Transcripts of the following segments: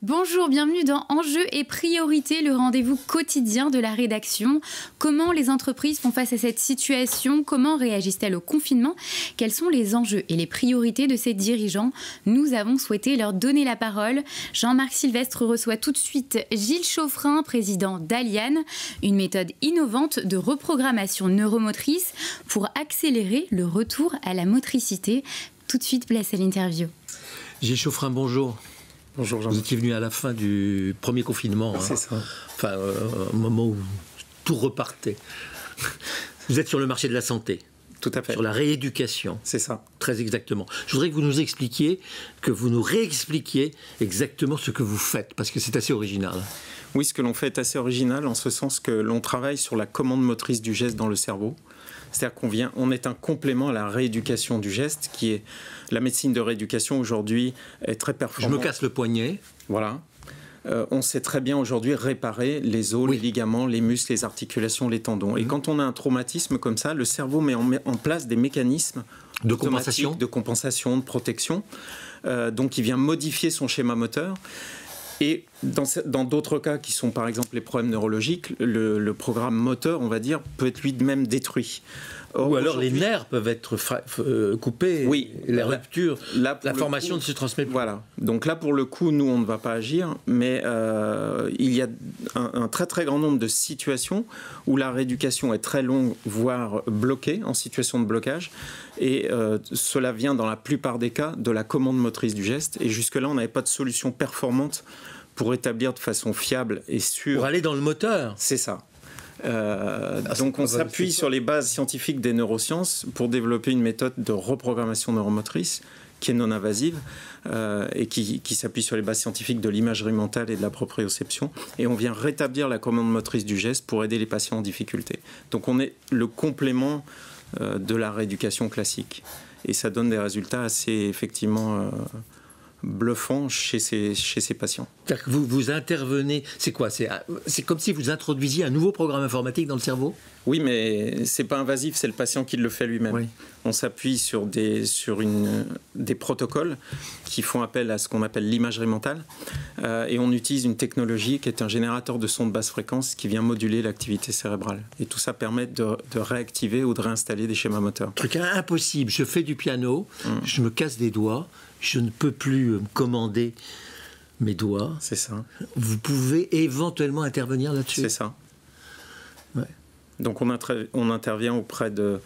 Bonjour, bienvenue dans Enjeux et priorités, le rendez-vous quotidien de la rédaction. Comment les entreprises font face à cette situation? Comment réagissent-elles au confinement? Quels sont les enjeux et les priorités de ces dirigeants? Nous avons souhaité leur donner la parole. Jean-Marc Sylvestre reçoit tout de suite Gilles Chauffrin, président d'Aliane, une méthode innovante de reprogrammation neuromotrice pour accélérer le retour à la motricité. Tout de suite, place à l'interview. Gilles Chauffrin, bonjour. Bonjour Jean. Vous étiez venu à la fin du premier confinement. C'est ça. Enfin, au moment où tout repartait. Vous êtes sur le marché de la santé. Tout à fait. Sur la rééducation. C'est ça. Très exactement. Je voudrais que vous nous expliquiez, que vous nous réexpliquiez exactement ce que vous faites, parce que c'est assez original. Oui, ce que l'on fait est assez original en ce sens que l'on travaille sur la commande motrice du geste dans le cerveau. C'est-à-dire qu'on est un complément à la rééducation du geste, qui est la médecine de rééducation aujourd'hui est très performante. Je me casse le poignet. Voilà. On sait très bien aujourd'hui réparer les os, les ligaments, les muscles, les articulations, les tendons. Et quand on a un traumatisme comme ça, le cerveau met en place des mécanismes de compensation, de protection. Donc il vient modifier son schéma moteur. Et dans d'autres cas qui sont par exemple les problèmes neurologiques, le programme moteur, on va dire, peut être lui-même détruit. Or, ou alors les nerfs peuvent être coupés, oui, la rupture, l'information ne se transmet plus. Voilà. Donc là, pour le coup, nous, on ne va pas agir, mais il y a un très très grand nombre de situations où la rééducation est très longue, voire bloquée, en situation de blocage. Et cela vient dans la plupart des cas de la commande motrice du geste. Et jusque-là, on n'avait pas de solution performante pour établir de façon fiable et sûre. Pour aller dans le moteur. C'est ça. Donc on s'appuie sur les bases scientifiques des neurosciences pour développer une méthode de reprogrammation neuromotrice qui est non invasive et qui s'appuie sur les bases scientifiques de l'imagerie mentale et de la proprioception. Et on vient rétablir la commande motrice du geste pour aider les patients en difficulté. Donc on est le complément de la rééducation classique. Et ça donne des résultats assez effectivement bluffant chez ces patients. C'est-à-dire que vous intervenez, c'est quoi? C'est comme si vous introduisiez un nouveau programme informatique dans le cerveau? Oui, mais c'est pas invasif, c'est le patient qui le fait lui-même. Oui. On s'appuie sur des protocoles qui font appel à ce qu'on appelle l'imagerie mentale et on utilise une technologie qui est un générateur de sons de basse fréquence qui vient moduler l'activité cérébrale. Et tout ça permet de réactiver ou de réinstaller des schémas moteurs. Truc impossible, je fais du piano, je me casse des doigts, je ne peux plus commander mes doigts. C'est ça. Vous pouvez éventuellement intervenir là-dessus. C'est ça. Ouais. Donc on intervient auprès de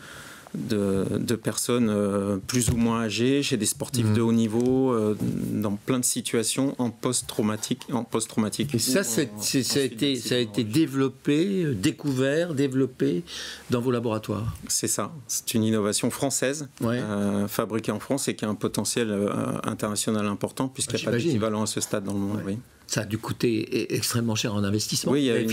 personnes plus ou moins âgées, chez des sportifs de haut niveau, dans plein de situations en post-traumatique. Et ça, ça a été développé, développé dans vos laboratoires. C'est ça. C'est une innovation française, fabriquée en France et qui a un potentiel international important, puisqu'il n'y a pas d'équivalent à ce stade dans le monde. Oui. Ça a dû coûter extrêmement cher en investissement. Oui, il y a une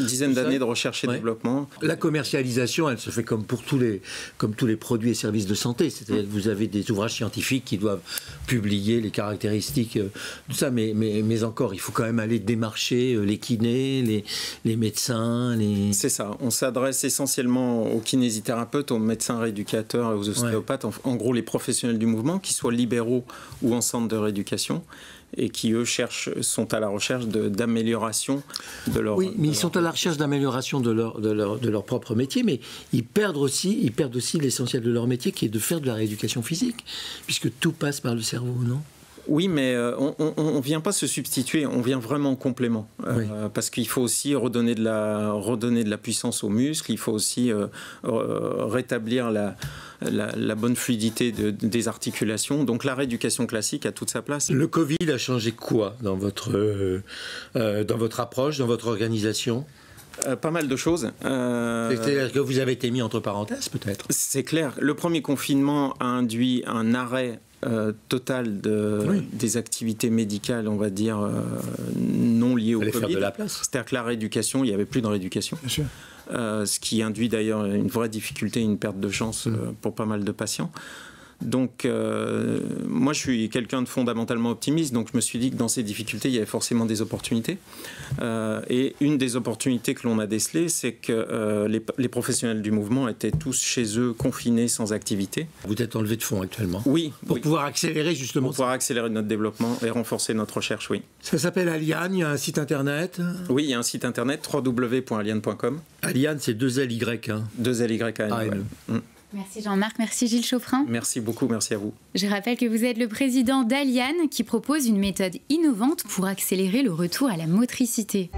dizaine d'années de recherche et développement. La commercialisation, elle se fait comme tous les produits et services de santé. C'est-à-dire que vous avez des ouvrages scientifiques qui doivent publier les caractéristiques de ça. Mais encore, il faut quand même aller démarcher les kinés, les médecins. C'est ça. On s'adresse essentiellement aux kinésithérapeutes, aux médecins rééducateurs et aux ostéopathes. En gros, les professionnels du mouvement, qu'ils soient libéraux ou en centre de rééducation, et qui, eux, sont à la recherche d'amélioration de leur... Oui, mais ils sont à la recherche d'amélioration de leur propre métier, mais ils perdent aussi l'essentiel de leur métier, qui est de faire de la rééducation physique, puisque tout passe par le cerveau, non ? Oui, mais on ne vient pas se substituer, on vient vraiment en complément. Parce qu'il faut aussi redonner de la puissance aux muscles, il faut aussi rétablir la bonne fluidité des articulations. Donc la rééducation classique a toute sa place. Le Covid a changé quoi dans votre approche, dans votre organisation ? Pas mal de choses. C'est-à-dire que vous avez été mis entre parenthèses, peut-être ? C'est clair. Le premier confinement a induit un arrêt total des activités médicales, on va dire, non liées au Covid. Faire de la place. C'est-à-dire que la rééducation, il n'y avait plus de rééducation. Bien sûr. Ce qui induit d'ailleurs une vraie difficulté, une perte de chance pour pas mal de patients. Donc, moi, je suis quelqu'un de fondamentalement optimiste, donc je me suis dit que dans ces difficultés, il y avait forcément des opportunités. Et une des opportunités que l'on a décelées, c'est que les professionnels du mouvement étaient tous chez eux, confinés, sans activité. Vous êtes en levée de fonds actuellement? Oui. Pour pouvoir accélérer justement. Pour pouvoir accélérer notre développement et renforcer notre recherche, oui. Ça s'appelle Aliane, il y a un site internet? Oui, il y a un site internet, www.aliane.com. Aliane, c'est 2L-Y. Hein. 2L-Y-A-N. Merci Jean-Marc, merci Gilles Chauffrin. Merci beaucoup, merci à vous. Je rappelle que vous êtes le président d'Aliane qui propose une méthode innovante pour accélérer le retour à la motricité.